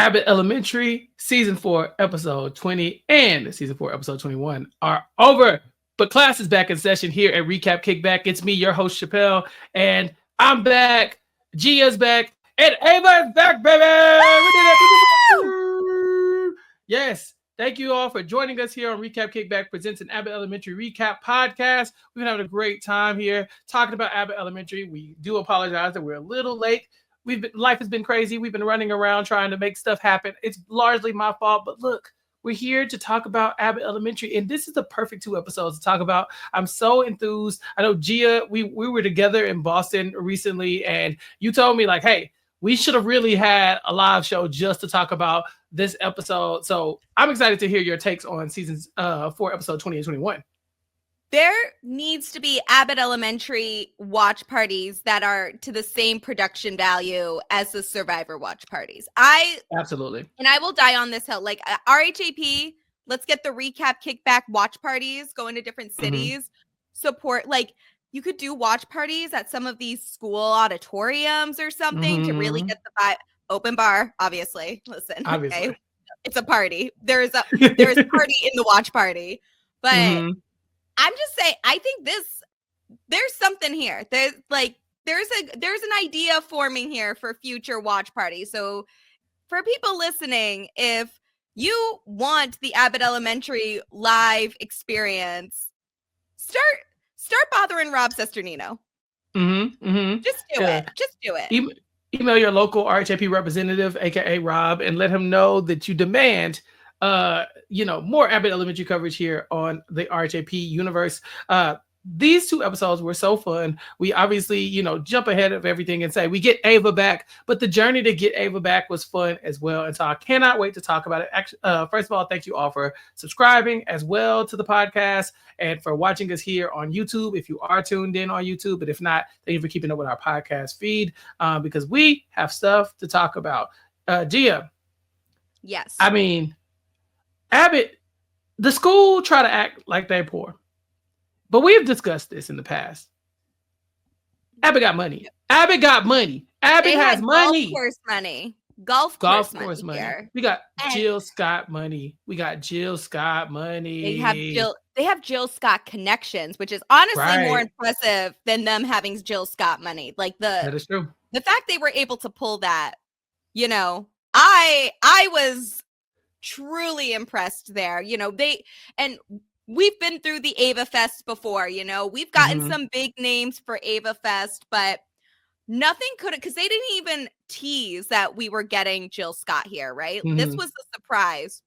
Abbott Elementary Season 4, Episode 20 and Season 4, Episode 21 are over. But class is back in session here at Recap Kickback. It's me, your host, Chappell, and I'm back. Gia's back, and Ava's back, baby! We did it! Yes. Thank you all for joining us here on Recap Kickback presents an Abbott Elementary recap podcast. We've been having a great time here talking about Abbott Elementary. We do apologize that we're a little late. Life has been crazy. We've been running around trying to make stuff happen. It's largely my fault, but look, we're here to talk about Abbott Elementary, and this is the perfect 2 episodes to talk about. I'm so enthused. I know, Gia, we were together in Boston recently, and you told me, like, hey, we should have really had a live show just to talk about this episode. So I'm excited to hear your takes on seasons 4, episode 20 and 21. There needs to be Abbott Elementary watch parties that are to the same production value as the Survivor watch parties. Absolutely. And I will die on this hill. Like RHAP, let's get the recap kickback watch parties going to different cities. Support, like you could do watch parties at some of these school auditoriums or something to really get the vibe. Open bar, obviously. Listen, obviously. Okay, it's a party. There's a party in the watch party, but I'm just saying, I think there's something here. There's an idea forming here for future watch parties. So for people listening, if you want the Abbott Elementary live experience, start bothering Rob Sesternino. Just do it. Just do it. Email your local RHAP representative, aka Rob, and let him know that you demand more Abbott Elementary coverage here on the RHAP universe. These 2 episodes were so fun. We obviously, jump ahead of everything and say we get Ava back, but the journey to get Ava back was fun as well. And so I cannot wait to talk about it. Actually, first of all, thank you all for subscribing as well to the podcast and for watching us here on YouTube. If you are tuned in on YouTube, but if not, thank you for keeping up with our podcast feed because we have stuff to talk about. Gia. Yes. I mean, Abbott, the school try to act like they're poor. But we've discussed this in the past. Abbott got money. Abbott got money. Abbott has money. Golf course money. Golf course money. Here. We got Jill Scott money. We got Jill Scott money. They have Jill Scott connections, which is honestly more impressive than them having Jill Scott money. Like that is true. The fact they were able to pull that, I was truly impressed there. We've been through the Ava Fest before, we've gotten some big names for Ava Fest, but nothing could have, because they didn't even tease that we were getting Jill Scott here, right? This was the surprise.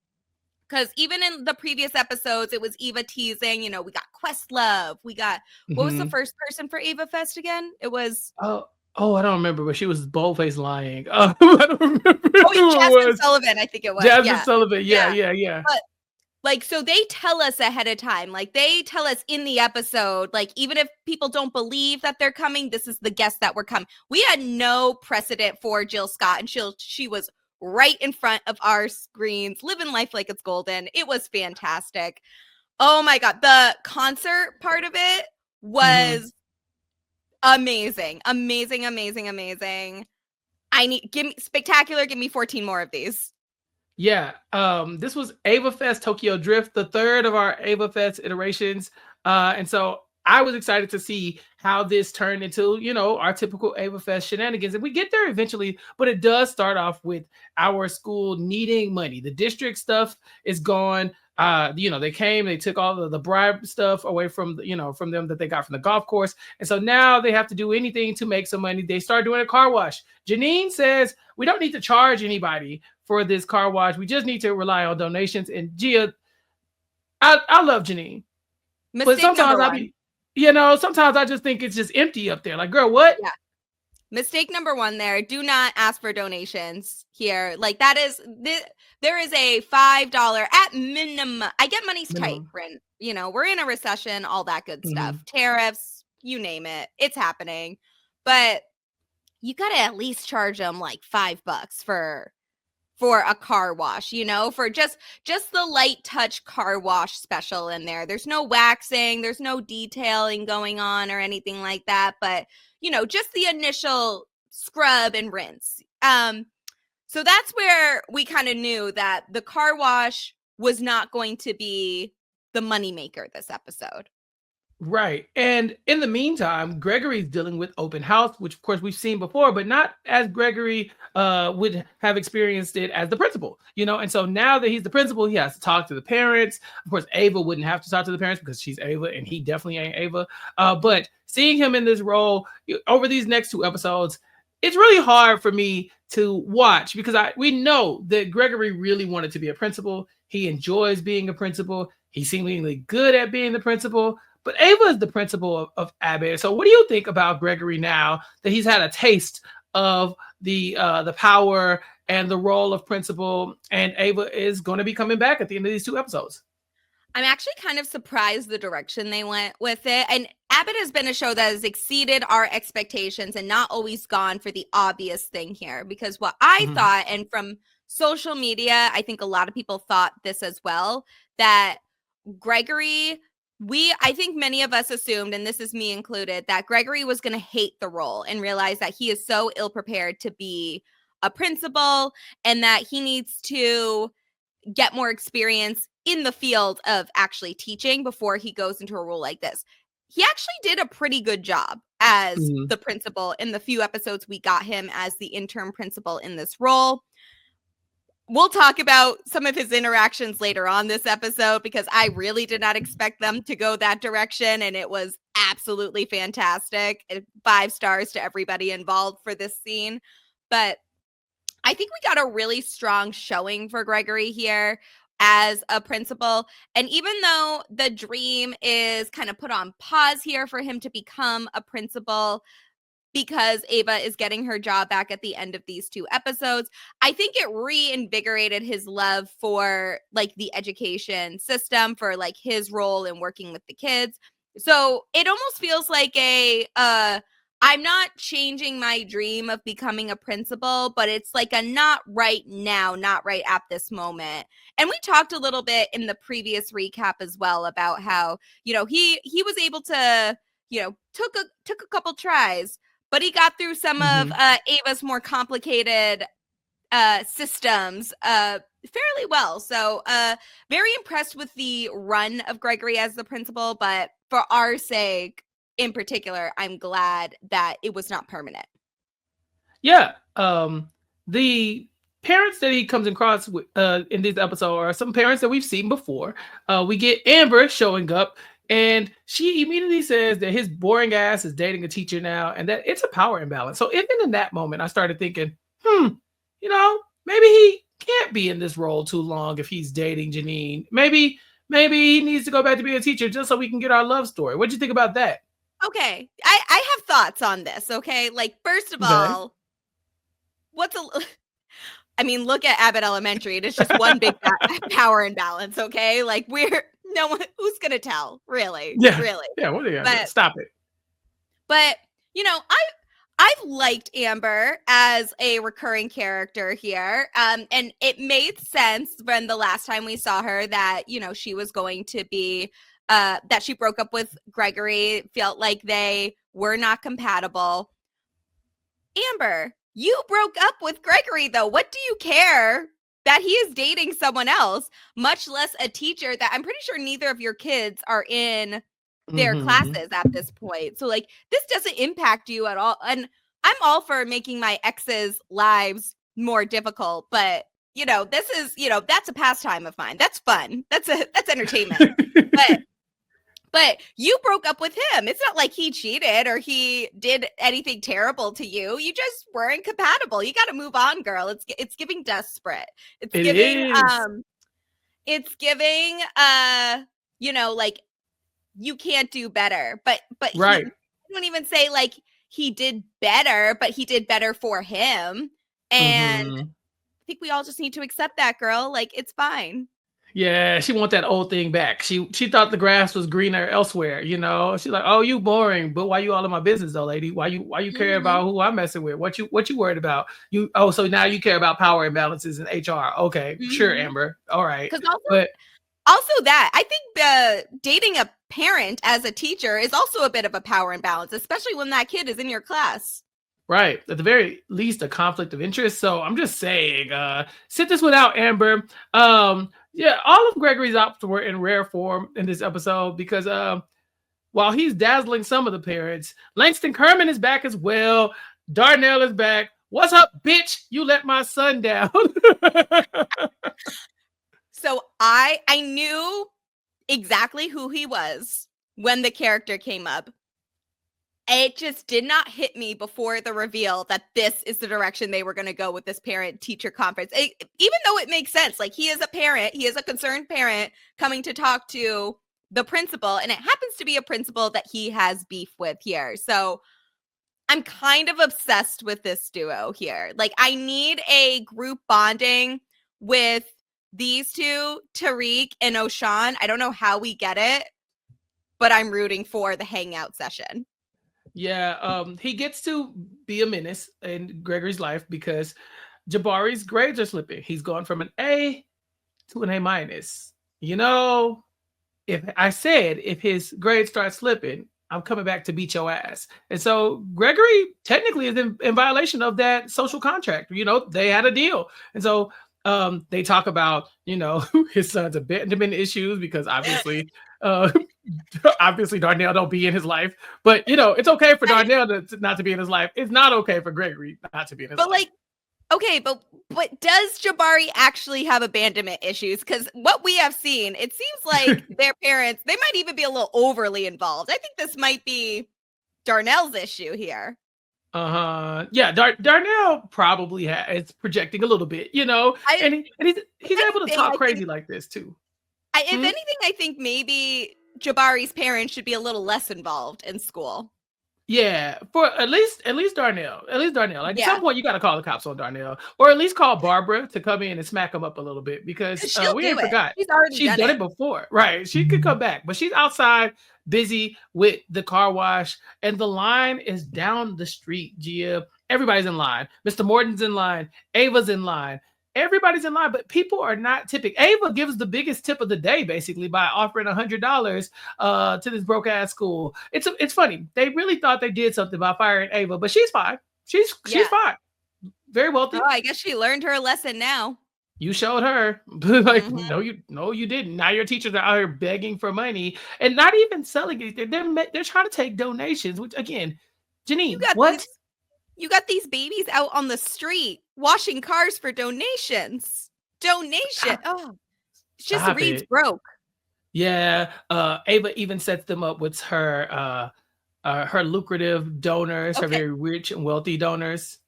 Because even in the previous episodes, it was Eva teasing, we got Questlove. We got, what was the first person for Ava Fest again? It was... Oh, I don't remember, but she was boldface lying. I don't remember. Jasmine Sullivan, I think it was. Jasmine Sullivan, yeah. But so they tell us ahead of time, like they tell us in the episode, like even if people don't believe that they're coming, this is the guest that we're coming. We had no precedent for Jill Scott, and she was right in front of our screens, living life like it's golden. It was fantastic. Oh my God. The concert part of it was amazing. Give me spectacular. Give me 14 more of these. Yeah. This was Ava Fest Tokyo Drift, the 3rd of our Ava Fest iterations. And so I was excited to see how this turned into, our typical Ava Fest shenanigans. And we get there eventually, but it does start off with our school needing money. The district stuff is gone. They came, they took all of the bribe stuff away from, from them that they got from the golf course. And so now they have to do anything to make some money. They start doing a car wash. Janine says, we don't need to charge anybody for this car wash. We just need to rely on donations. And Gia, I love Janine. But sometimes sometimes I just think it's just empty up there. Like, girl, what? Yeah. Mistake number 1 there. Do not ask for donations here. Like there is a $5 at minimum. I get money's tight, Brent. We're in a recession, all that good stuff. Tariffs, you name it. It's happening. But you got to at least charge them like $5 for a car wash, for just the light touch car wash special in there. There's no waxing, there's no detailing going on or anything like that, but just the initial scrub and rinse. So that's where we kind of knew that the car wash was not going to be the moneymaker this episode. Right. And in the meantime, Gregory's dealing with open house, which of course we've seen before, but not as Gregory would have experienced it as the principal, And so now that he's the principal, he has to talk to the parents. Of course, Ava wouldn't have to talk to the parents because she's Ava and he definitely ain't Ava. But seeing him in this role over these next 2 episodes, it's really hard for me to watch because we know that Gregory really wanted to be a principal. He enjoys being a principal. He's seemingly good at being the principal. But Ava is the principal of Abbott. So what do you think about Gregory now that he's had a taste of the power and the role of principal, and Ava is going to be coming back at the end of these 2 episodes? I'm actually kind of surprised the direction they went with it. And Abbott has been a show that has exceeded our expectations and not always gone for the obvious thing here. Because what I thought, and from social media, I think a lot of people thought this as well, that Gregory... I think many of us assumed, and this is me included, that Gregory was going to hate the role and realize that he is so ill-prepared to be a principal and that he needs to get more experience in the field of actually teaching before he goes into a role like this. He actually did a pretty good job as the principal in the few episodes we got him as the interim principal in this role. We'll talk about some of his interactions later on this episode because I really did not expect them to go that direction, and it was absolutely fantastic. 5 stars to everybody involved for this scene. But I think we got a really strong showing for Gregory here as a principal. And even though the dream is kind of put on pause here for him to become a principal, because Ava is getting her job back at the end of these 2 episodes, I think it reinvigorated his love for the education system, for his role in working with the kids. So it almost feels like I'm not changing my dream of becoming a principal, but it's a not right now, not right at this moment. And we talked a little bit in the previous recap as well about how, he was able to, took a couple tries, but he got through some of Ava's more complicated systems fairly well. So very impressed with the run of Gregory as the principal, but for our sake in particular, I'm glad that it was not permanent. Yeah. The parents that he comes across in this episode are some parents that we've seen before. We get Amber showing up, and she immediately says that his boring ass is dating a teacher now and that it's a power imbalance. So even in that moment, I started thinking, maybe he can't be in this role too long if he's dating Janine. Maybe he needs to go back to being a teacher just so we can get our love story. What'd you think about that? Okay. I have thoughts on this, okay? First of all, look at Abbott Elementary. It's just one big power imbalance, okay? No one, who's gonna tell, really? Yeah. Really. Yeah, what are you gonna do? Stop it. But, I've liked Amber as a recurring character here. And it made sense when the last time we saw her that, she was going to be, that she broke up with Gregory, felt like they were not compatible. Amber, you broke up with Gregory, though. What do you care that he is dating someone else, much less a teacher that I'm pretty sure neither of your kids are in their classes at this point? So this doesn't impact you at all. And I'm all for making my ex's lives more difficult, but this is, that's a pastime of mine. That's fun. That's entertainment. But you broke up with him. It's not like he cheated or he did anything terrible to you. You just weren't compatible. You got to move on, girl. It's giving desperate. It's giving you can't do better. But right. He don't even say he did better, but he did better for him. And I think we all just need to accept that, girl. It's fine. Yeah, she want that old thing back. She thought the grass was greener elsewhere, She's like, "Oh, you boring, but why you all in my business though, lady? Why you care about who I'm messing with? What you worried about? So now you care about power imbalances in HR. Okay, sure, Amber. All right." Also that I think dating a parent as a teacher is also a bit of a power imbalance, especially when that kid is in your class. Right. At the very least, a conflict of interest. So I'm just saying, sit this one out, Amber. Yeah, all of Gregory's ops were in rare form in this episode because while he's dazzling some of the parents, Langston Kerman is back as well. Darnell is back. What's up, bitch? You let my son down. So I knew exactly who he was when the character came up. It just did not hit me before the reveal that this is the direction they were going to go with this parent-teacher conference. Even though it makes sense, like he is a parent, he is a concerned parent coming to talk to the principal, and it happens to be a principal that he has beef with here. So I'm kind of obsessed with this duo here. Like I need a group bonding with these two, Tariq and O'Shawn. I don't know how we get it, but I'm rooting for the hangout session. Yeah, he gets to be a menace in Gregory's life because Jabari's grades are slipping. He's gone from an A to an A minus. You know, if his grades start slipping, I'm coming back to beat your ass. And so Gregory technically is in violation of that social contract. You know, they had a deal. And so they talk about, you know, his son's abandonment issues because obviously Darnell don't be in his life, but you know, it's okay for Darnell not to be in his life. It's not okay for Gregory not to be in his life. But like, okay, but does Jabari actually have abandonment issues? Because what we have seen, it seems like their parents, they might even be a little overly involved. I think this might be Darnell's issue here. Yeah, Darnell probably is projecting a little bit, you know, and he's able to talk crazy like this too. If anything, I think maybe Jabari's parents should be a little less involved in school. Yeah, for at least Darnell. Like at some point, you got to call the cops on Darnell, or at least call Barbara to come in and smack him up a little bit because we ain't forgot. She's done it before, right? She could come back, but she's outside busy with the car wash, and the line is down the street. Gia, everybody's in line. Mr. Morton's in line. Ava's in line. Everybody's in line, but people are not tipping. Ava gives the biggest tip of the day, basically, by offering $100 to this broke ass school. It's funny. They really thought they did something by firing Ava, but she's fine. She's fine. Very wealthy. Oh, I guess she learned her lesson now. You showed her. Like, no, you didn't. Now your teachers are out here begging for money and not even selling it. They're trying to take donations, which again, Janine, what? You got these babies out on the street washing cars for donations. Oh, it just reads broke. Yeah. Ava even sets them up with her lucrative donors, her very rich and wealthy donors.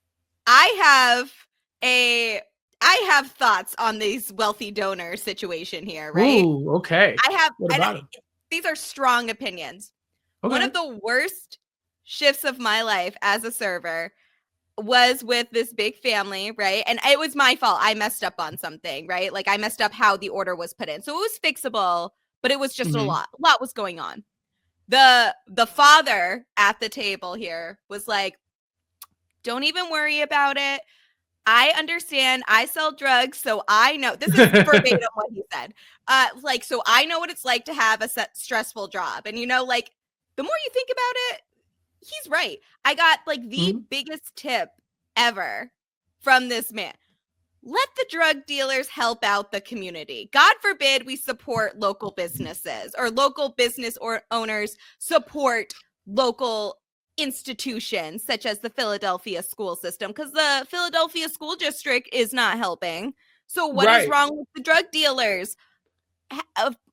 I have thoughts on these wealthy donor situation here, right? Ooh, okay. These are strong opinions. Okay. One of the worst shifts of my life as a server was with this big family, right? And it was my fault. I messed up on something, right? Like I messed up how the order was put in. So it was fixable, but it was just a lot. A lot was going on. The father at the table here was like, don't even worry about it. I understand. I sell drugs, so I know. This is verbatim what he said. So I know what it's like to have a stressful job. And, you know, like, the more you think about it, he's right. I got, like, the biggest tip ever from this man. Let the drug dealers help out the community. God forbid we support local businesses or local business or owners support local institutions such as the Philadelphia school system, because the Philadelphia school district is not helping. So what is wrong with the drug dealers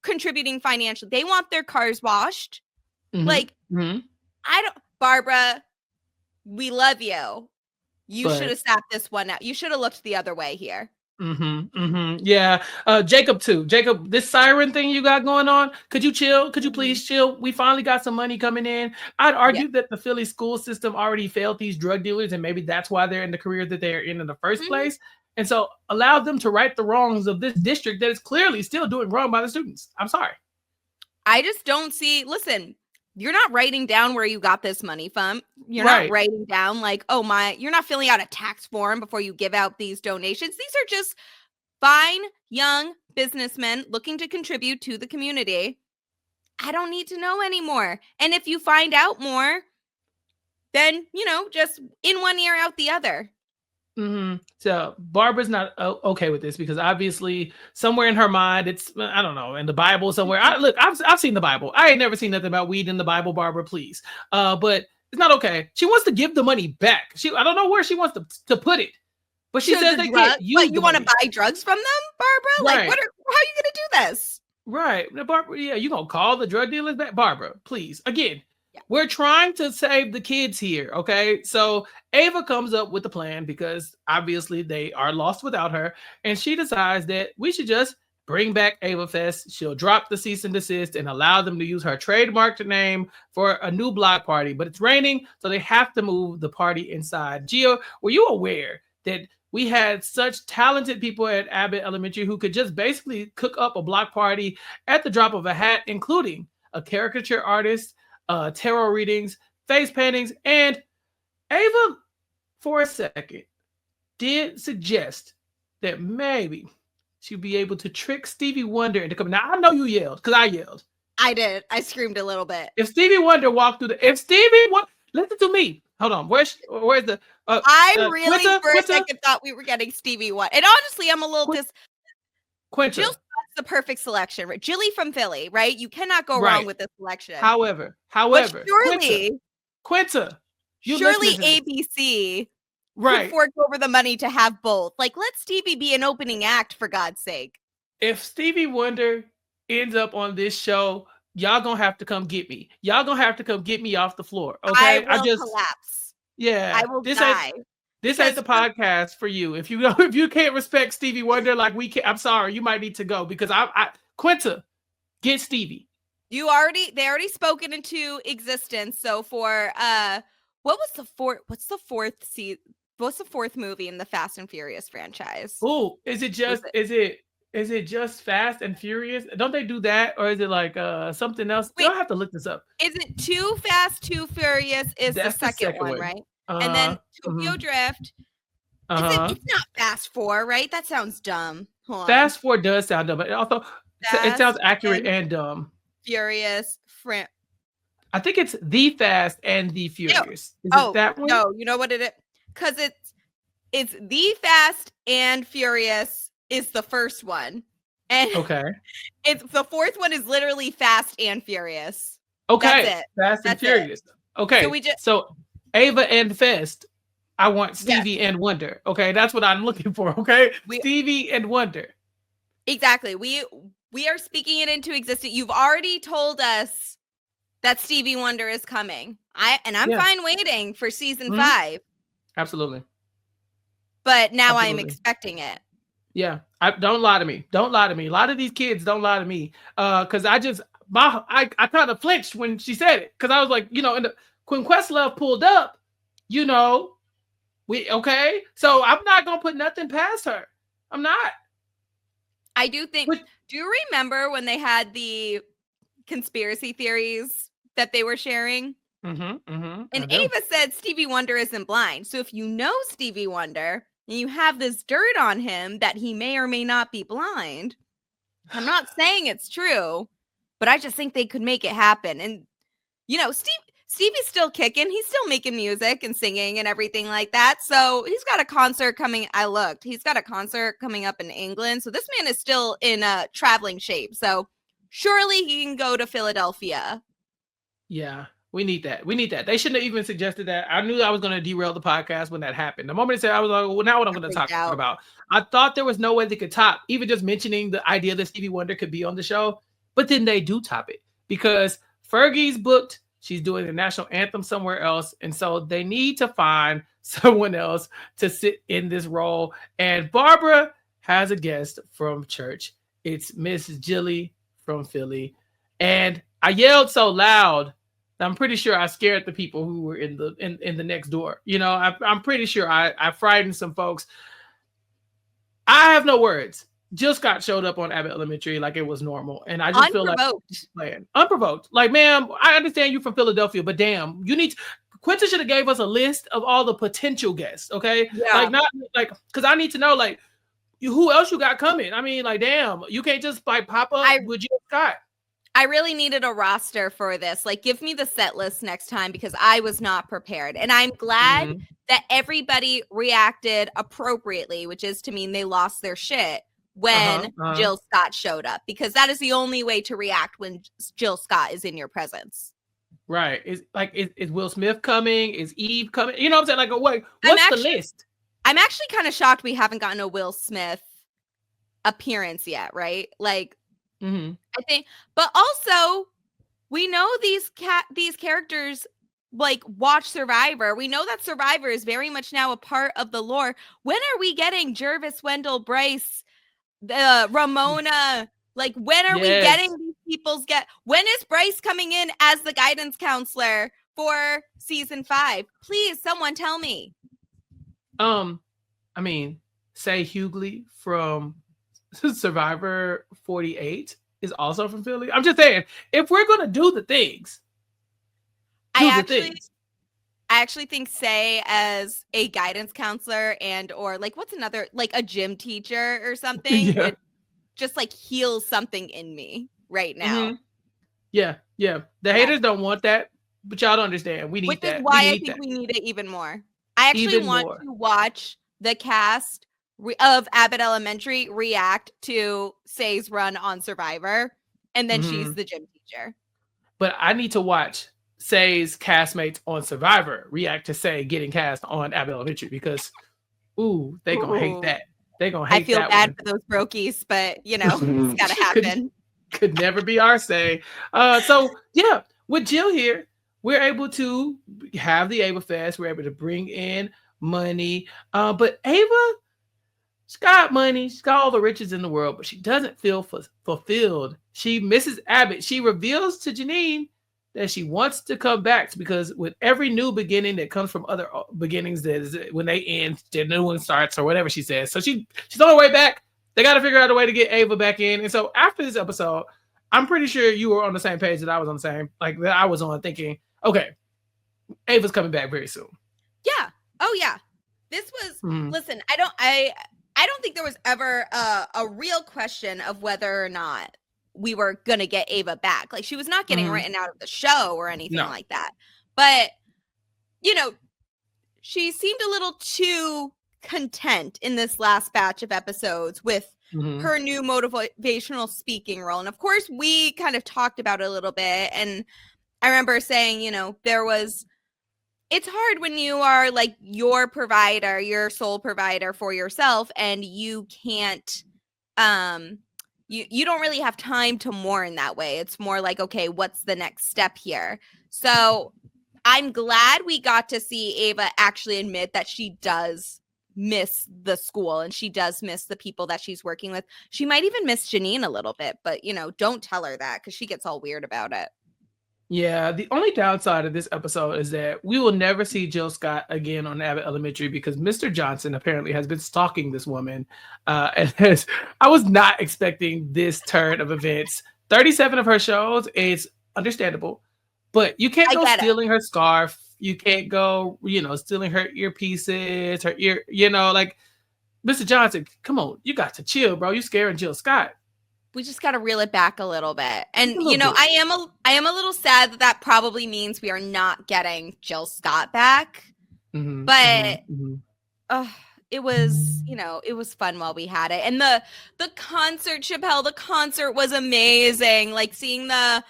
contributing financially? They want their cars washed. Barbara, we love you. You should have sat this one out. You should have looked the other way here. Yeah. Jacob too. Jacob, this siren thing you got going on, could you chill? Could you please chill? We finally got some money coming in. I'd argue that the Philly school system already failed these drug dealers, and maybe that's why they're in the career that they're in the first place. And so allow them to right the wrongs of this district that is clearly still doing wrong by the students. I'm sorry. I just don't see, listen, you're not writing down where you got this money from. You're not writing down like, you're not filling out a tax form before you give out these donations. These are just fine, young businessmen looking to contribute to the community. I don't need to know anymore. And if you find out more, then, just in one ear, out the other. So Barbara's not okay with this because obviously somewhere in her mind, it's, I don't know, in the Bible somewhere. I've seen the Bible. I ain't never seen nothing about weed in the Bible, Barbara, please. But it's not okay. She wants to give the money back. I don't know where she wants to put it, but she says they can't use. You want to buy drugs from them, Barbara? Right. Like, how are you going to do this? Right. Now, Barbara, yeah, you gonna call the drug dealers back? Barbara, please. Again, we're trying to save the kids here, okay? So Ava comes up with the plan because obviously they are lost without her, and she decides that we should just bring back Ava Fest. She'll drop the cease and desist and allow them to use her trademarked name for a new block party, but it's raining, so they have to move the party inside. Gia, were you aware that we had such talented people at Abbott Elementary who could just basically cook up a block party at the drop of a hat, including a caricature artist, tarot readings, face paintings, and Ava, for a second, did suggest that maybe she'd be able to trick Stevie Wonder into coming. Now, I know you yelled, because I yelled. I did. I screamed a little bit. If Stevie Wonder walked through listen to me. Hold on. Where's the... I really, for a second, thought we were getting Stevie Wonder. And honestly, I'm a little Quinta. Jill's the perfect selection, right? Jilly from Philly, right? You cannot go wrong with this selection. However, surely, Quinta, surely ABC could fork over the money to have both. Like, let Stevie be an opening act, for God's sake. If Stevie Wonder ends up on this show, y'all gonna have to come get me. Y'all gonna have to come get me off the floor. Okay, I will collapse. Yeah, I will die. This ain't the podcast for you. If you can't respect Stevie Wonder like we can, I'm sorry, you might need to go because Quinta, get Stevie. They already spoken into existence. So for what's the fourth movie in the Fast and Furious franchise? Oh, is it just Fast and Furious? Don't they do that, or is it like something else? Wait, I'll have to look this up. Is it Too Fast, Too Furious? That's the second one, right? And then Tokyo Drift. It's not Fast 4, right? That sounds dumb. Fast 4 does sound dumb, but also it sounds accurate and dumb. Furious. I think it's The Fast and The Furious. Is it that one? No, you know what it is? Because it's The Fast and Furious is the first one. And it's the fourth one is literally Fast and Furious. Okay. That's it. Fast and Furious. Okay. So Ava and Fest, I want Stevie and Wonder. Okay, that's what I'm looking for. Okay, Stevie and Wonder. Exactly. We are speaking it into existence. You've already told us that Stevie Wonder is coming. I'm fine waiting for season 5. Absolutely. But now I'm expecting it. Yeah, don't lie to me. Don't lie to me. A lot of these kids don't lie to me. Because I kind of flinched when she said it. Because I was like, when Questlove pulled up, so I'm not gonna put nothing past her. I'm not. I do think. Do you remember when they had the conspiracy theories that they were sharing? And Ava said Stevie Wonder isn't blind. So if you know Stevie Wonder and you have this dirt on him that he may or may not be blind, I'm not saying it's true, but I just think they could make it happen. And Stevie's still kicking. He's still making music and singing and everything like that. So he's got a concert coming. He's got a concert coming up in England. So this man is still in traveling shape. So surely he can go to Philadelphia. Yeah, we need that. They shouldn't have even suggested that. I knew I was going to derail the podcast when that happened. The moment they said, I was like, well, now what I'm going to talk about. I thought there was no way they could top even just mentioning the idea that Stevie Wonder could be on the show. But then they do top it because Fergie's booked. She's doing the national anthem somewhere else. And so they need to find someone else to sit in this role. And Barbara has a guest from church. It's Miss Jilly from Philly. And I yelled so loud, I'm pretty sure I scared the people who were in the next door. I'm pretty sure I frightened some folks. I have no words. Jill Scott showed up on Abbott Elementary like it was normal. And I just feel like playing unprovoked. Like, ma'am, I understand you from Philadelphia, but damn, Quinta should have gave us a list of all the potential guests. Okay. Yeah. Cause I need to know who else you got coming. I mean, damn, you can't just pop up with Jill Scott. I really needed a roster for this. Like, give me the set list next time because I was not prepared. And I'm glad that everybody reacted appropriately, which is to mean they lost their shit when Jill Scott showed up, because that is the only way to react when Jill Scott is in your presence. Right. Is Will Smith coming? Is Eve coming? You know what I'm saying? Like, what's the list? I'm actually kind of shocked we haven't gotten a Will Smith appearance yet, right? Like, I think, but also we know these characters like watch Survivor. We know that Survivor is very much now a part of the lore. When are we getting Jervis, Wendell, Bryce, Ramona? Like, when are we getting these people's when is Bryce coming in as the guidance counselor for season 5? Please, someone tell me. I mean, say Hughley from Survivor 48 is also from Philly. I'm just saying, if we're gonna do the things, I actually think Say as a guidance counselor and or like what's another, like a gym teacher or something would just like heal something in me right now. Yeah. The haters don't want that, but y'all don't understand. We need that. Which is why I think we need it even more. I actually want to watch the cast of Abbott Elementary react to Say's run on Survivor, and then she's the gym teacher. But I need to watch Say's castmates on Survivor react to Say getting cast on Abbott Elementary, because they gonna hate that. They gonna hate that. I feel bad for those brokies, but you know, it's gotta happen. Could never be our Say. So yeah, with Jill here, we're able to have the Ava Fest. We're able to bring in money. But Ava, she's got money. She's got all the riches in the world, but she doesn't feel fulfilled. She misses Abbott. She reveals to Janine that she wants to come back, because with every new beginning that comes from other beginnings, that is when they end, the new one starts, or whatever she says. So she's on her way back. They got to figure out a way to get Ava back in. And so after this episode, I'm pretty sure you were on the same page that I was on, that I was on, thinking, okay, Ava's coming back very soon. Yeah. Oh yeah. This was listen, I don't think there was ever a real question of whether or not we were gonna get Ava back. Like, she was not getting written out of the show or anything like that. But you know, she seemed a little too content in this last batch of episodes with her new motivational speaking role. And of course, we kind of talked about it a little bit. And I remember saying, you know, it's hard when you are like your provider, your sole provider for yourself, and you can't, you don't really have time to mourn that way. It's more like, okay, what's the next step here? So I'm glad we got to see Ava actually admit that she does miss the school and she does miss the people that she's working with. She might even miss Janine a little bit, but you know, don't tell her that because she gets all weird about it. Yeah, the only downside of this episode is that we will never see Jill Scott again on Abbott Elementary, because Mr. Johnson apparently has been stalking this woman. And I was not expecting this turn of events. 37 of her shows is understandable, but you can't go stealing her scarf. You can't go, stealing her earpieces, her ear, like, Mr. Johnson, come on, you got to chill, bro. You scaring Jill Scott. We just got to reel it back a little bit. And, I am a little sad that probably means we are not getting Jill Scott back. But it was, it was fun while we had it. And the concert, Chappell, the concert was amazing. Like, seeing the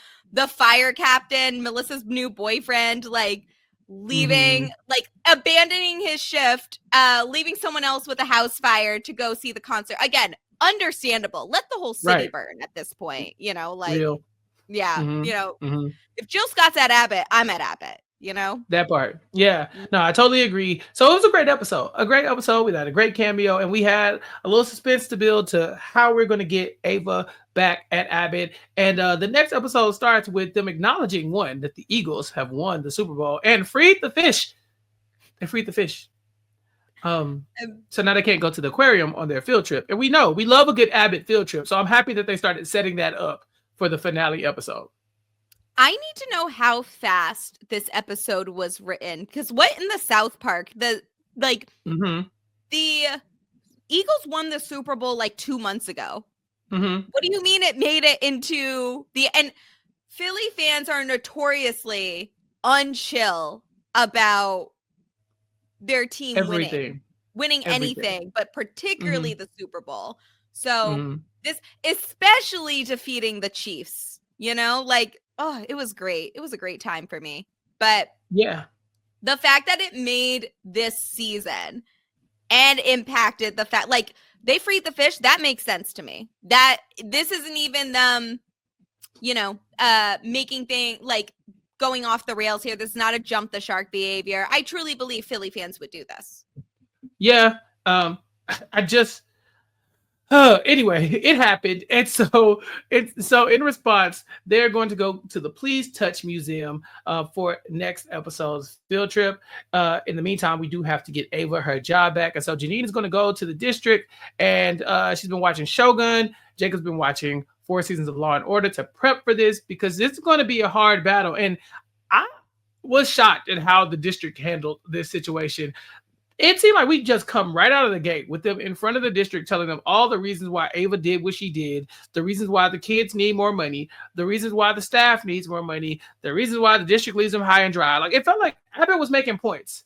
fire captain, Melissa's new boyfriend, like, leaving, like, abandoning his shift, leaving someone else with a house fire to go see the concert. Again, understandable. Let the whole city burn at this point, like, real. Yeah, if Jill Scott's at Abbott, I'm at Abbott, that part. Yeah, no, I totally agree. So it was a great episode. We had a great cameo, and we had a little suspense to build to how we're going to get Ava back at Abbott. And the next episode starts with them acknowledging that the Eagles have won the Super Bowl and freed the fish. They freed the fish. So now they can't go to the aquarium on their field trip. And we love a good Abbott field trip. So I'm happy that they started setting that up for the finale episode. I need to know how fast this episode was written, because what in the South Park, the Eagles won the Super Bowl like 2 months ago. What do you mean it made it into the end? Philly fans are notoriously unchill about their team winning anything, but particularly the Super Bowl. So this, especially defeating the Chiefs, you know, like, oh, it was great. It was a great time for me. But yeah, the fact that it made this season and impacted the fact, like, they freed the fish, that makes sense to me. That this isn't even them, you know, making things like going off the rails here. This is not a jump the shark behavior. I truly believe Philly fans would do this. Yeah. I just anyway, it happened. And so in response, they're going to go to the Please Touch Museum for next episode's field trip. In the meantime, we do have to get Ava her job back. And so Janine is going to go to the district, and she's been watching Shogun. Jacob's been watching 4 seasons of Law and Order to prep for this, because this is going to be a hard battle. And I was shocked at how the district handled this situation. It seemed like we just come right out of the gate with them in front of the district, telling them all the reasons why Ava did what she did, the reasons why the kids need more money, the reasons why the staff needs more money, the reasons why the district leaves them high and dry. Like, it felt like Abbott was making points,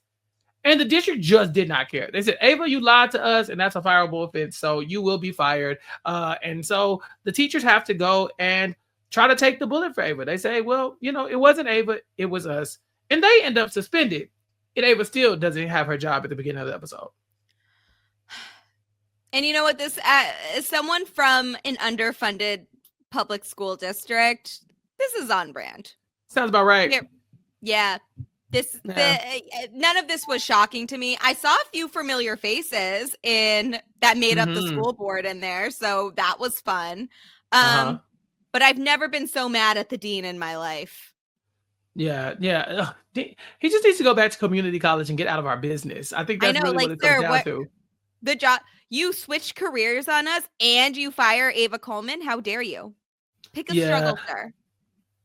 and the district just did not care. They said, Ava, you lied to us, and that's a fireable offense, so you will be fired. And so the teachers have to go and try to take the bullet for Ava. They say, well, you know, it wasn't Ava, it was us. And they end up suspended. And Ava still doesn't have her job at the beginning of the episode. And you know what? This, as someone from an underfunded public school district, this is on brand. Sounds about right. Yeah. None of this was shocking to me. I saw a few familiar faces that made up the school board in there, so that was fun. But I've never been so mad at the dean in my life. Yeah. He just needs to go back to community college and get out of our business. I think that's really what it comes down to. The job, you switched careers on us and you fire Ava Coleman. How dare you? Pick a struggle, sir.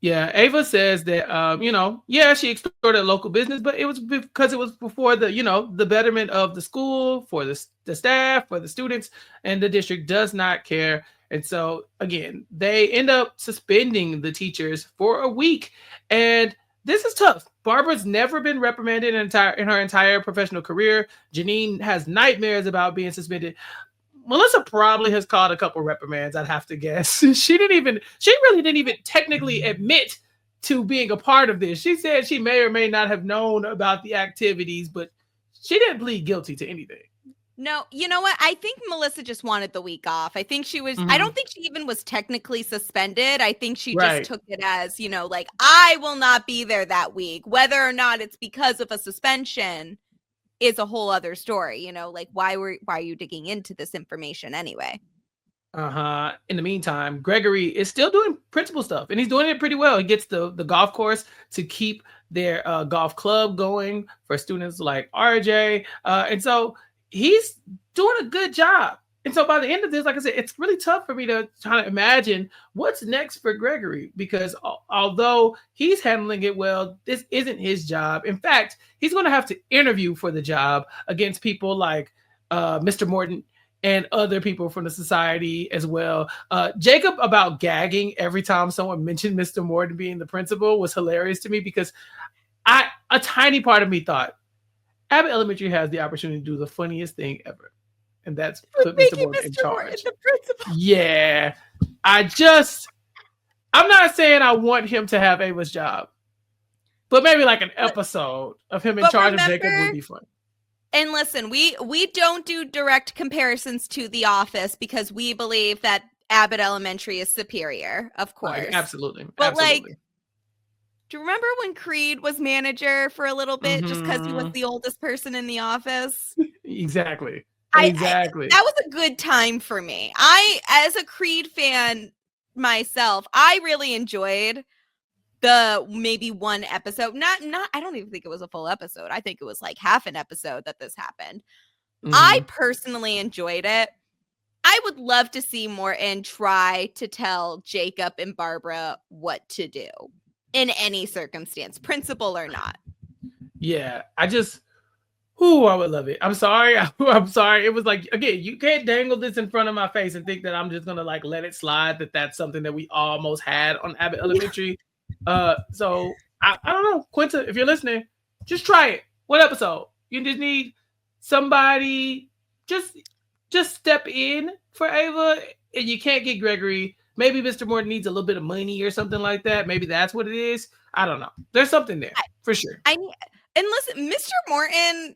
Yeah, Ava says that, she extorted local business, but it was because it was before the betterment of the school, for the staff, for the students, and the district does not care. And so, again, they end up suspending the teachers for a week. And this is tough. Barbara's never been reprimanded in her entire professional career. Janine has nightmares about being suspended. Melissa probably has caught a couple reprimands, I'd have to guess. She really didn't even technically admit to being a part of this. She said she may or may not have known about the activities, but she didn't plead guilty to anything. No, you know what? I think Melissa just wanted the week off. I think she was, I don't think she even was technically suspended. I think she just took it as, like, I will not be there that week. Whether or not it's because of a suspension is a whole other story. Like, why are you digging into this information anyway? In the meantime, Gregory is still doing principal stuff, and he's doing it pretty well. He gets the golf course to keep their golf club going for students like RJ. And so he's doing a good job. And so by the end of this, like I said, it's really tough for me to try to imagine what's next for Gregory, because although he's handling it well, this isn't his job. In fact, he's going to have to interview for the job against people like Mr. Morton and other people from the society as well. Jacob about gagging every time someone mentioned Mr. Morton being the principal was hilarious to me, because a tiny part of me thought, Abbott Elementary has the opportunity to do the funniest thing ever, and that's put Mr. Morton in charge. The principal. Yeah, I'm not saying I want him to have Ava's job, but maybe like an episode of him in charge of Jacob would be fun. And listen, we don't do direct comparisons to The Office because we believe that Abbott Elementary is superior, of course. Right, absolutely. But do you remember when Creed was manager for a little bit just because he was the oldest person in the office? Exactly. That was a good time for me. As a Creed fan myself, I really enjoyed the maybe one episode. Not I don't even think it was a full episode. I think it was like half an episode that this happened. I personally enjoyed it. I would love to see Morton try to tell Jacob and Barbara what to do in any circumstance, principal or not. Yeah, I would love it. I'm sorry. I'm sorry. It was like, again, you can't dangle this in front of my face and think that I'm just going to like let it slide, that's something that we almost had on Abbott Elementary. So I don't know, Quinta, if you're listening, just try it. One episode. You just need somebody just step in for Ava, and you can't get Gregory. Maybe Mr. Morton needs a little bit of money or something like that. Maybe that's what it is. I don't know. There's something there for sure. And listen, Mr. Morton,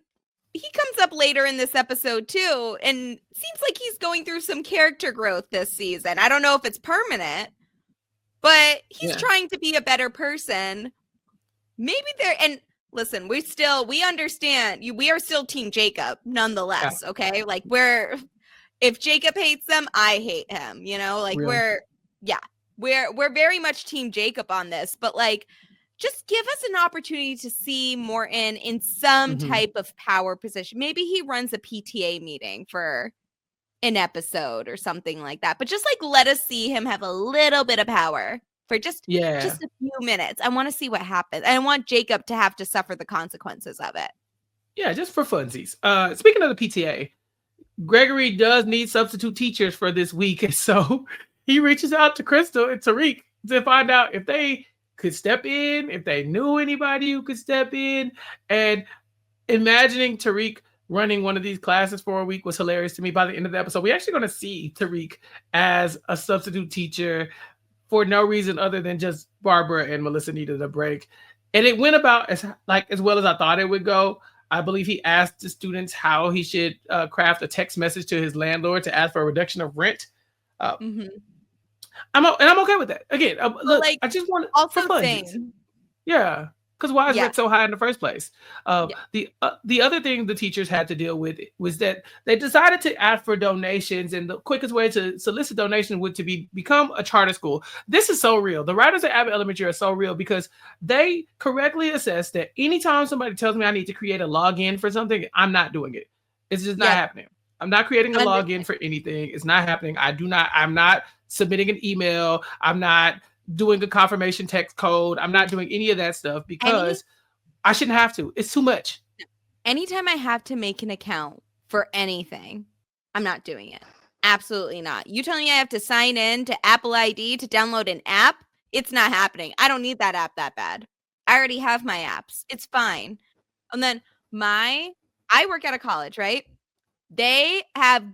he comes up later in this episode too, and seems like he's going through some character growth this season. I don't know if it's permanent, but he's trying to be a better person. Maybe and listen, we understand we are still Team Jacob nonetheless. Yeah. Okay. Like if Jacob hates them, I hate him, like really? we're very much Team Jacob on this, but like, just give us an opportunity to see Morton in some type of power position. Maybe he runs a PTA meeting for an episode or something like that, but just like, let us see him have a little bit of power for just a few minutes. I want to see what happens. I want Jacob to have to suffer the consequences of it. Yeah, just for funsies. Speaking of the PTA, Gregory does need substitute teachers for this week. And so he reaches out to Crystal and Tariq to find out if they could step in, if they knew anybody who could step in. And imagining Tariq running one of these classes for a week was hilarious to me. By the end of the episode, we're actually going to see Tariq as a substitute teacher for no reason other than just Barbara and Melissa needed a break. And it went about as well as I thought it would go. I believe he asked the students how he should craft a text message to his landlord to ask for a reduction of rent. I'm okay with that. Again, look, like, I just want also fun. Yeah, because why is rent so high in the first place? The other thing the teachers had to deal with was that they decided to ask for donations, and the quickest way to solicit donations would to become a charter school. This is so real. The writers at Abbott Elementary are so real because they correctly assess that anytime somebody tells me I need to create a login for something, I'm not doing it. It's just not happening. I'm not creating a login for anything. It's not happening. I'm not submitting an email. I'm not doing a confirmation text code. I'm not doing any of that stuff because I shouldn't have to. It's too much. Anytime I have to make an account for anything, I'm not doing it. Absolutely not. You telling me I have to sign in to Apple ID to download an app? It's not happening. I don't need that app that bad. I already have my apps. It's fine. And then I work at a college, right? They have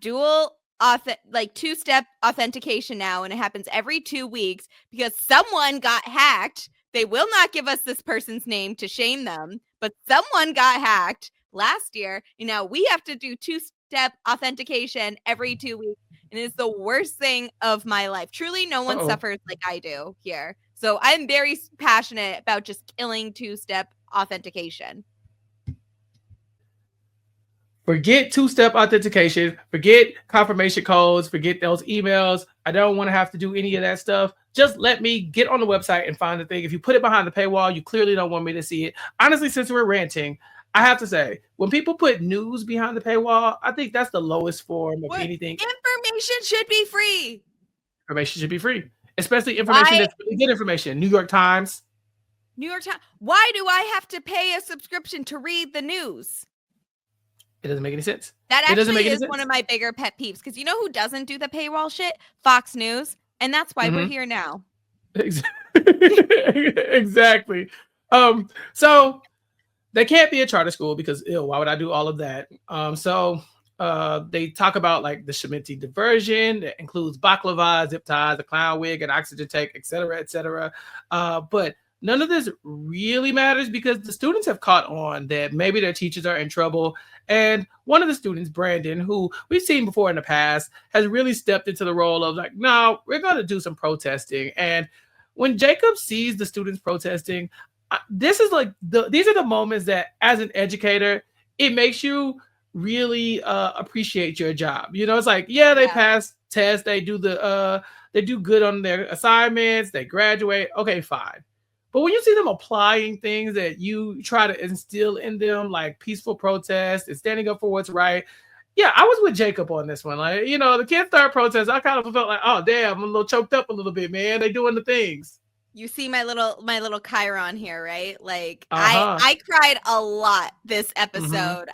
two-step authentication now, and it happens every 2 weeks because someone got hacked. They will not give us this person's name to shame them, but someone got hacked last year, and now we have to do two-step authentication every 2 weeks, and it's the worst thing of my life. Truly, no one suffers like I do here. So I'm very passionate about just killing two-step authentication. Forget two-step authentication, forget confirmation codes, forget those emails. I don't want to have to do any of that stuff. Just let me get on the website and find the thing. If you put it behind the paywall, you clearly don't want me to see it. Honestly, since we're ranting, I have to say, when people put news behind the paywall, I think that's the lowest form of anything. Information should be free. Information should be free, especially information that's really good information. New York Times. Why do I have to pay a subscription to read the news? It doesn't make any sense. That actually is one of my bigger pet peeves because you know who doesn't do the paywall shit? Fox News. And that's why we're here now. Exactly. So they can't be a charter school because why would I do all of that? So they talk about like the Shementi diversion that includes baklava, zip ties, a clown wig, an oxygen tank, et cetera, et cetera. But none of this really matters because the students have caught on that maybe their teachers are in trouble. And one of the students, Brandon, who we've seen before in the past, has really stepped into the role of like, no, we're going to do some protesting. And when Jacob sees the students protesting, this is like these are the moments that as an educator, it makes you really appreciate your job. You know, it's like, they pass tests, they do good on their assignments, they graduate. Okay, fine. But when you see them applying things that you try to instill in them, like peaceful protest and standing up for what's right, I was with Jacob on this one. Like, the kids start protest. I kind of felt like, oh damn, I'm a little choked up a little bit, man. They doing the things. You see my little Chiron here, right? Like I cried a lot this episode.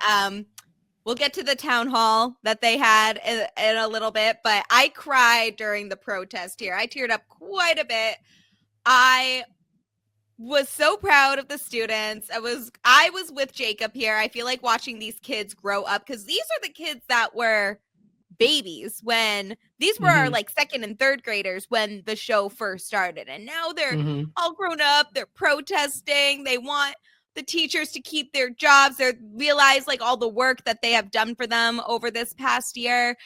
We'll get to the town hall that they had in a little bit, but I cried during the protest here. I teared up quite a bit. was so proud of the students. I was with Jacob here. I feel like watching these kids grow up, because these are the kids that were babies when these were like second and third graders when the show first started, and now they're all grown up. They're protesting. They want the teachers to keep their jobs. They realize like all the work that they have done for them over this past year.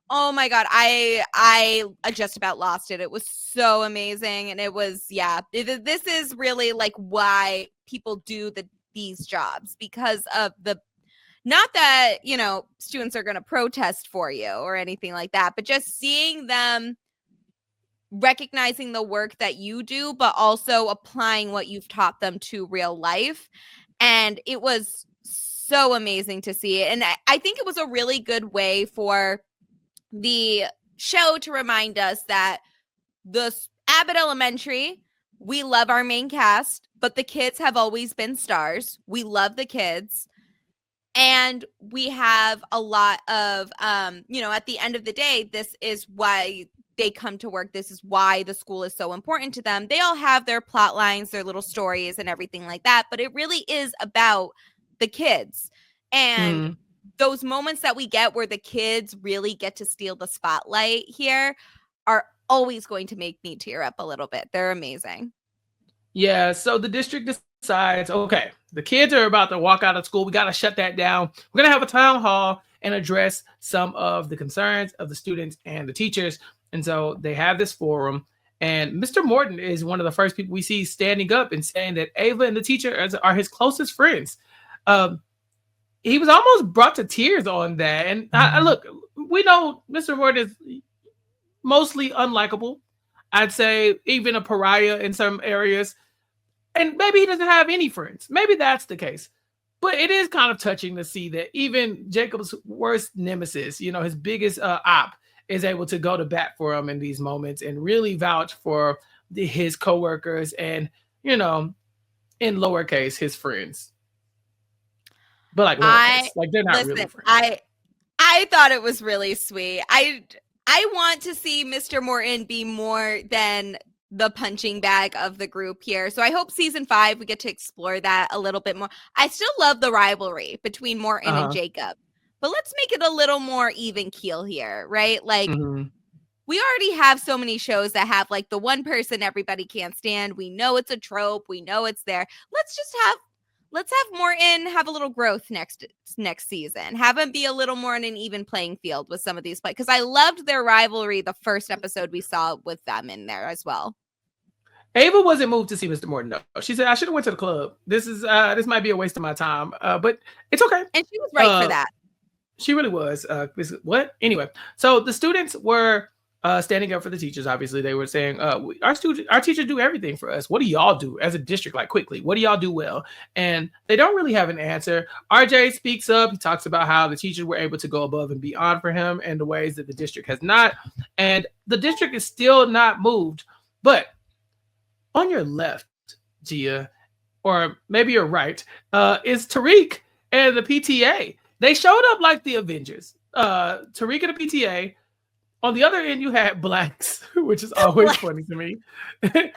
Oh my God, I just about lost it. It was so amazing. And it was, this is really like why people do these jobs, because of not that, students are going to protest for you or anything like that, but just seeing them recognizing the work that you do, but also applying what you've taught them to real life. And it was so amazing to see it. And I think it was a really good way for the show to remind us that the Abbott Elementary, we love our main cast, but the kids have always been stars. We love the kids. And we have a lot of, at the end of the day, this is why they come to work. This is why the school is so important to them. They all have their plot lines, their little stories and everything like that. But it really is about the kids. And those moments that we get where the kids really get to steal the spotlight here are always going to make me tear up a little bit. They're amazing. Yeah, so the district decides, okay, the kids are about to walk out of school. We got to shut that down. We're going to have a town hall and address some of the concerns of the students and the teachers. And so they have this forum. And Mr. Morton is one of the first people we see standing up and saying that Ava and the teacher are his closest friends. He was almost brought to tears on that. And I look, we know Mr. Morton is mostly unlikable. I'd say even a pariah in some areas. And maybe he doesn't have any friends. Maybe that's the case. But it is kind of touching to see that even Jacob's worst nemesis, his biggest op, is able to go to bat for him in these moments and really vouch for his coworkers and, in lowercase, his friends. But like lowercase, like they're not really friends. I thought it was really sweet. I want to see Mr. Morton be more than the punching bag of the group here. So I hope season 5 we get to explore that a little bit more. I still love the rivalry between Morton and Jacob, but let's make it a little more even keel here, right? Like we already have so many shows that have like the one person everybody can't stand. We know it's a trope. We know it's there. Let's have Morton have a little growth next season. Have him be a little more in an even playing field with some of these players. Because I loved their rivalry the first episode we saw with them in there as well. Ava wasn't moved to see Mr. Morton, though. She said, I should have went to the club. This might be a waste of my time. But it's okay. And she was right for that. She really was. What? Anyway, so the students were standing up for the teachers. Obviously, they were saying, our teachers do everything for us. What do y'all do as a district? Like quickly, what do y'all do well? And they don't really have an answer. RJ speaks up. He talks about how the teachers were able to go above and beyond for him in the ways that the district has not. And the district is still not moved. But on your left, Gia, or maybe your right, is Tariq and the PTA. They showed up like the Avengers. Tariq and the PTA. On the other end, you had blacks, which is always funny to me. And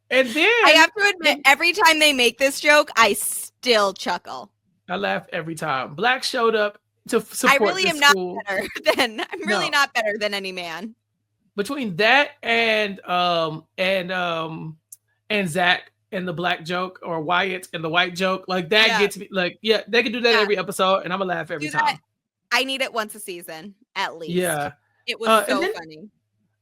then I have to admit, every time they make this joke, I still chuckle. I laugh every time. Blacks showed up to support. I really am school. Not better than. I'm really not better than any man. Between that and Zach and the black joke, or Wyatt and the white joke, like that gets me. Like, yeah, they can do that every episode, and I'm gonna laugh every time. I need it once a season at least. Yeah. It was so funny.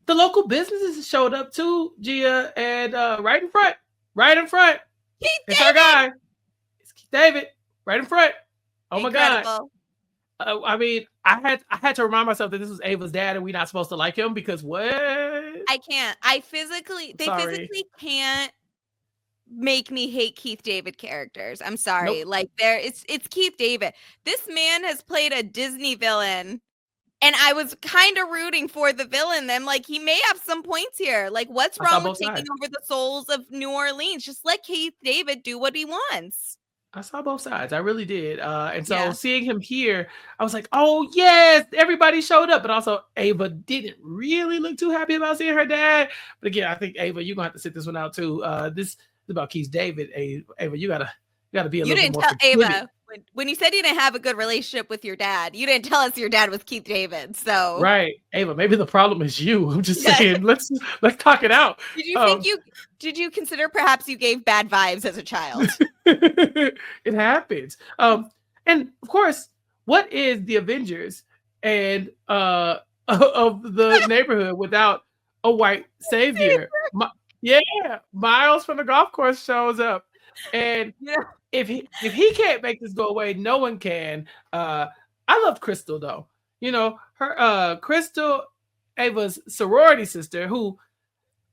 The local businesses showed up too, Gia, and right in front. Keith it's David! our guy. It's Keith David, right in front. Oh Incredible. My God. I mean, I had to remind myself that this was Ava's dad, and we're not supposed to like him because what? I can't. They physically can't make me hate Keith David characters. I'm sorry. Nope. Like it's Keith David. This man has played a Disney villain. And I was kind of rooting for the villain. I'm like, he may have some points here. Like, what's wrong with taking over the souls of New Orleans? Just let Keith David do what he wants. I saw both sides. I really did. And so seeing him here, I was like, oh, yes, everybody showed up. But also, Ava didn't really look too happy about seeing her dad. But again, I think, Ava, you're going to have to sit this one out, too. This about Keith David. Ava, you gotta be a You little didn't bit more tell forgiving. Ava when you said you didn't have a good relationship with your dad. You didn't tell us your dad was Keith David. So Right, Ava, maybe the problem is you. I'm just saying, let's talk it out. Did you consider perhaps you gave bad vibes as a child? It happens. And of course, what is the Avengers and of the neighborhood without a white savior? Miles from the golf course shows up, and if he can't make this go away, no one can. I love Crystal though. You know, her Crystal, Ava's sorority sister, who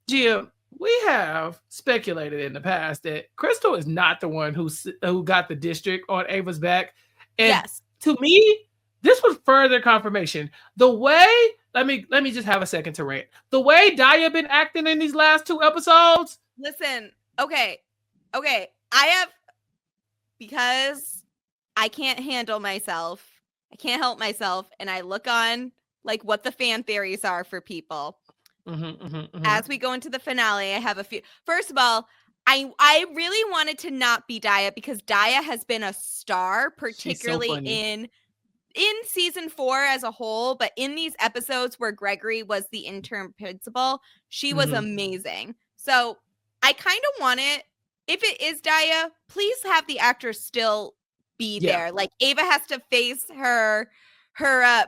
Gia, we have speculated in the past that Crystal is not the one who got the district on Ava's back. And yes. To me, this was further confirmation. The way, let me just have a second to rant. The way Daya been acting in these last 2 episodes. Listen, okay. Because I can't handle myself. I can't help myself. And I look on like what the fan theories are for people. As we go into the finale, I have a few. First of all, I really wanted to not be Daya because Daya has been a star, particularly in season 4 as a whole, but in these episodes where Gregory was the interim principal, she was amazing. So I kind of want it. If it is Daya, please have the actor still be there. Like Ava has to face her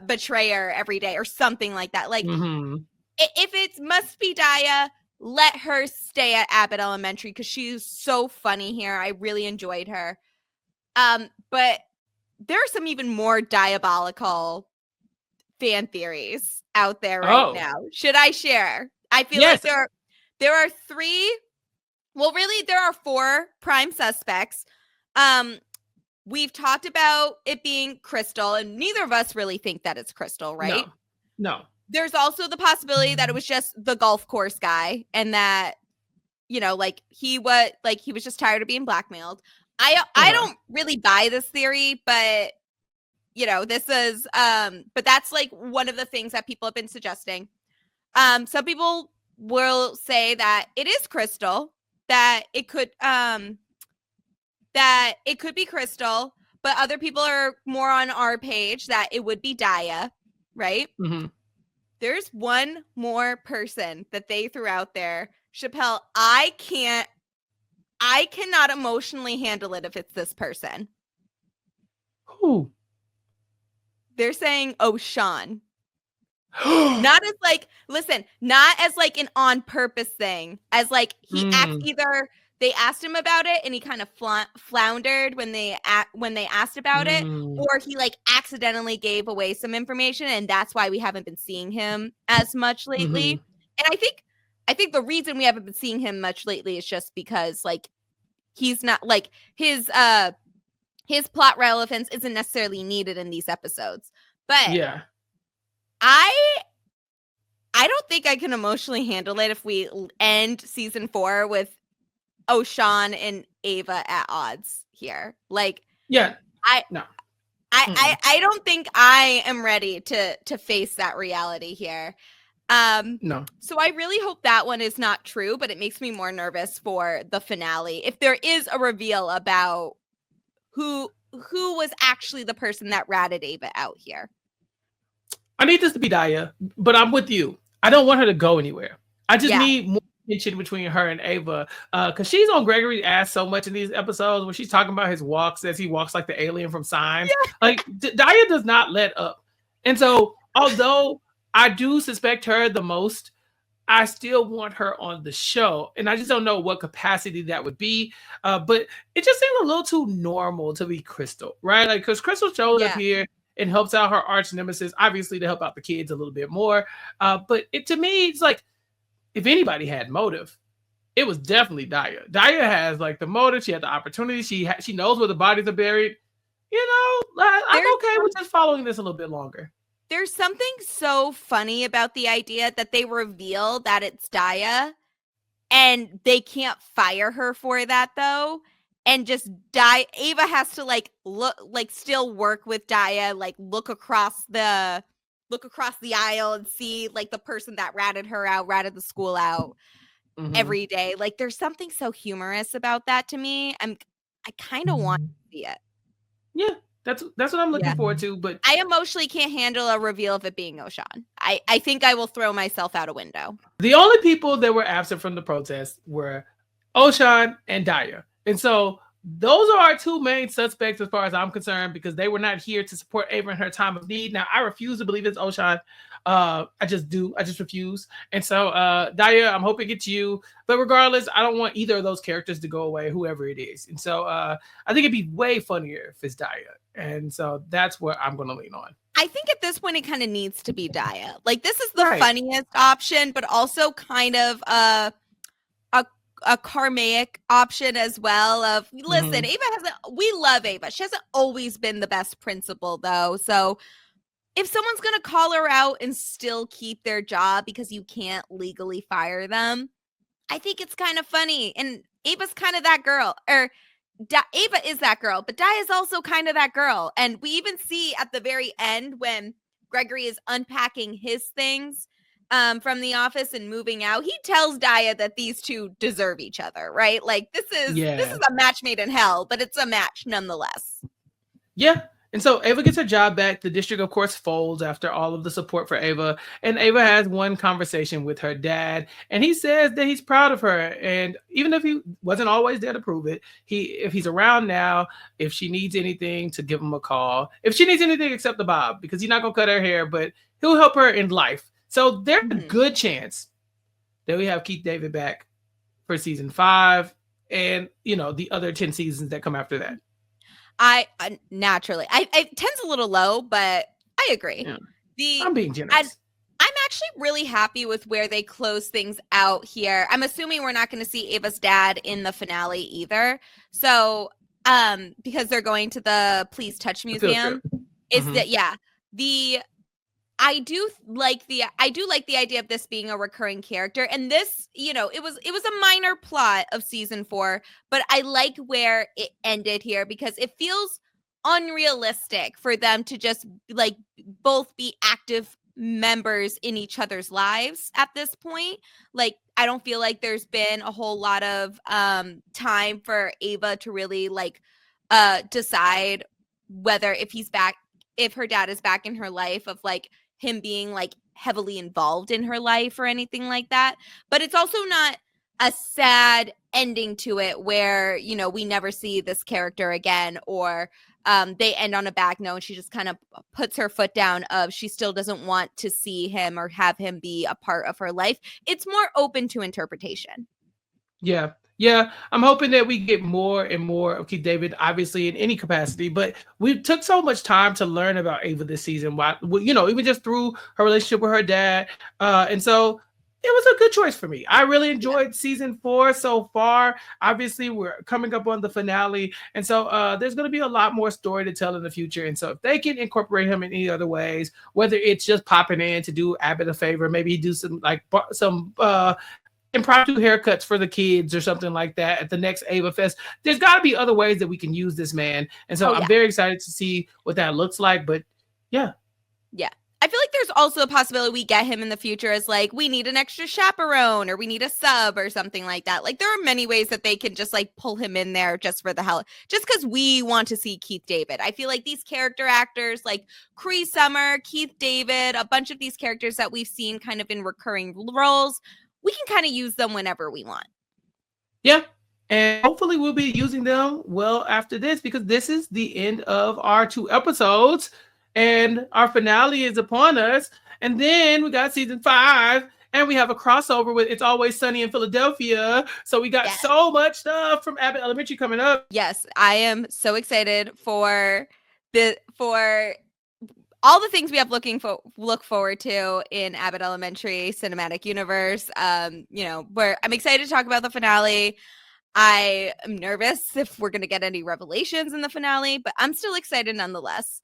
betrayer every day or something like that. Like if it must be Daya, let her stay at Abbott Elementary because she's so funny here. I really enjoyed her. But there are some even more diabolical fan theories out there right now. Should I share? I feel like there are 3. Well, really, there are 4 prime suspects. We've talked about it being Crystal, and neither of us really think that it's Crystal, right? No. There's also the possibility that it was just the golf course guy, and that, you know, like he was just tired of being blackmailed. I don't really buy this theory, but you know, this is but that's like one of the things that people have been suggesting. Some people will say that it is Crystal, that it could be Crystal, but other people are more on our page that it would be Daya, right? There's one more person that they threw out there. Chappell, I cannot emotionally handle it if it's this person. Who? They're saying, Sean. Not as like, listen, not as like an on purpose thing, as like he acts either they asked him about it and he kind of floundered when they asked about it, or he like accidentally gave away some information and that's why we haven't been seeing him as much lately. And I think the reason we haven't been seeing him much lately is just because like he's not like his plot relevance isn't necessarily needed in these episodes. But yeah, I don't think I can emotionally handle it if we end season 4 with Sean and Ava at odds here. Like, I don't think I am ready to face that reality here. No. So I really hope that one is not true, but it makes me more nervous for the finale. If there is a reveal about who was actually the person that ratted Ava out here. I need this to be Daya, but I'm with you. I don't want her to go anywhere. I just need more tension between her and Ava, because she's on Gregory's ass so much in these episodes when she's talking about his walks as he walks like the alien from Signs. Like Daya does not let up, and so although I do suspect her the most, I still want her on the show, and I just don't know what capacity that would be. But it just seems a little too normal to be Crystal, right? Like because Crystal showed up here and helps out her arch nemesis, obviously to help out the kids a little bit more. But to me, it's like, if anybody had motive, it was definitely Daya. Daya has like the motive. She had the opportunity. She knows where the bodies are buried. You know, I'm okay with just following this a little bit longer. There's something so funny about the idea that they reveal that it's Daya and they can't fire her for that though. And just Ava has to like look, like still work with Daya, like look across the aisle and see like the person that ratted her out, ratted the school out. every day. Like there's something so humorous about that to me. I kind of want to see it. Yeah, that's what I'm looking forward to. But I emotionally can't handle a reveal of it being Oshan. I think I will throw myself out a window. The only people that were absent from the protest were Oshan and Daya. And so those are our two main suspects as far as I'm concerned, because they were not here to support Ava in her time of need. Now, I refuse to believe it's Oshan. I just refuse. And so, Daya, I'm hoping it's you. But regardless, I don't want either of those characters to go away, whoever it is. And so I think it'd be way funnier if it's Daya. And so that's what I'm going to lean on. I think at this point it kind of needs to be Daya. Like this is the funniest option, but also kind of a karmic option as well. Of listen, we love Ava. She hasn't always been the best principal though. So if someone's gonna call her out and still keep their job because you can't legally fire them, I think it's kind of funny. And Ava's kind of that girl, or Ava is that girl, but Daya is also kind of that girl. And we even see at the very end when Gregory is unpacking his things from the office and moving out, he tells Daya that these two deserve each other, right? Like this is a match made in hell, but it's a match nonetheless. Yeah. And so Ava gets her job back. The district, of course, folds after all of the support for Ava. And Ava has one conversation with her dad. And he says that he's proud of her. And even if he wasn't always there to prove it, if he's around now, if she needs anything, to give him a call. If she needs anything except the bob, because he's not going to cut her hair, but he'll help her in life. So there's a good chance that we have Keith David back for season 5 and, the other 10 seasons that come after that. I naturally, I 10's a little low, but I agree. Yeah. I'm being generous. I'm actually really happy with where they close things out here. I'm assuming we're not going to see Ava's dad in the finale either. So, because they're going to the Please Touch Museum. I do like the idea of this being a recurring character, and this, it was a minor plot of season 4, but I like where it ended here because it feels unrealistic for them to just like both be active members in each other's lives at this point. Like, I don't feel like there's been a whole lot of time for Ava to really like decide whether if her dad is back in her life, of like him being like heavily involved in her life or anything like that. But it's also not a sad ending to it where, we never see this character again, or they end on a back note and she just kind of puts her foot down of she still doesn't want to see him or have him be a part of her life. It's more open to interpretation. Yeah, I'm hoping that we get more and more of Keith David, obviously in any capacity. But we took so much time to learn about Ava this season. Even just through her relationship with her dad, and so it was a good choice for me. I really enjoyed season 4 so far. Obviously, we're coming up on the finale, and so there's going to be a lot more story to tell in the future. And so if they can incorporate him in any other ways, whether it's just popping in to do Abbott a favor, maybe do some impromptu haircuts for the kids or something like that at the next Ava Fest. There's got to be other ways that we can use this man. And so I'm very excited to see what that looks like. But yeah. I feel like there's also a possibility we get him in the future as like, we need an extra chaperone or we need a sub or something like that. Like there are many ways that they can just like pull him in there just for the hell, just because we want to see Keith David. I feel like these character actors like Cree Summer, Keith David, a bunch of these characters that we've seen kind of in recurring roles, we can kind of use them whenever we want. Yeah. And hopefully we'll be using them well after this, because this is the end of our 2 episodes and our finale is upon us. And then we got season 5 and we have a crossover with It's Always Sunny in Philadelphia. So we got so much stuff from Abbott Elementary coming up. Yes, I am so excited for all the things we have look forward to in Abbott Elementary cinematic universe. Where I'm excited to talk about the finale. I am nervous if we're going to get any revelations in the finale, but I'm still excited nonetheless.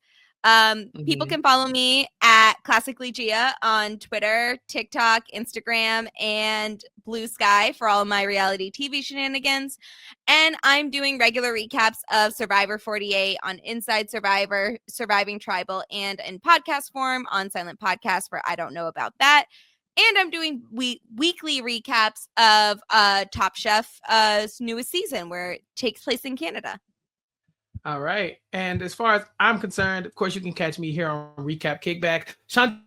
People can follow me at Classically Gia on Twitter, TikTok, Instagram, and Blue Sky for all of my reality TV shenanigans. And I'm doing regular recaps of Survivor 48 on Inside Survivor, Surviving Tribal, and in podcast form on Silent Podcast for I Don't Know About That. And I'm doing weekly recaps of Top Chef's newest season, where it takes place in Canada. All right. And as far as I'm concerned, of course, you can catch me here on Recap Kickback. Sean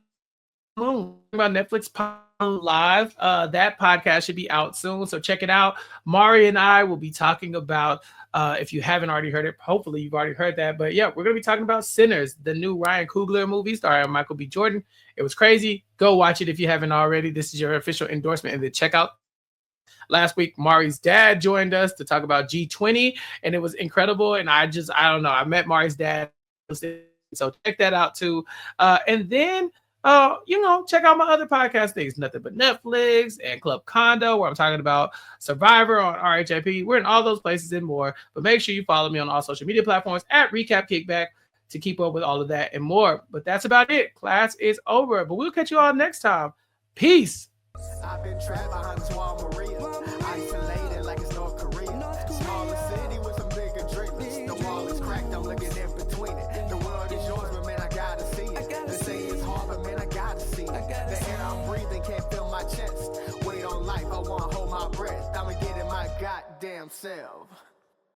about Netflix Live. That podcast should be out soon, so check it out. Mari and I will be talking about, if you haven't already heard it, hopefully you've already heard that, but yeah, we're going to be talking about Sinners, the new Ryan Coogler movie starring Michael B. Jordan. It was crazy. Go watch it if you haven't already. This is your official endorsement in the checkout. Last week, Mari's dad joined us to talk about G20, and it was incredible. And I don't know. I met Mari's dad, so check that out too. And then, check out my other podcast things, Nothing But Netflix and Club Condo, where I'm talking about Survivor on RHIP. We're in all those places and more. But make sure you follow me on all social media platforms at Recap Kickback to keep up with all of that and more. But that's about it. Class is over. But we'll catch you all next time. Peace. I've been trapped behind Swan Maria, isolated like it's North Korea. Smaller city with some bigger dreamers. The wall is cracked, I'm looking in between it. The world is yours, but man, I gotta see it. They say it's hard, but man, I gotta see it. The air I'm breathing can't feel my chest. Wait on life, I wanna hold my breath. I'ma get in my goddamn self.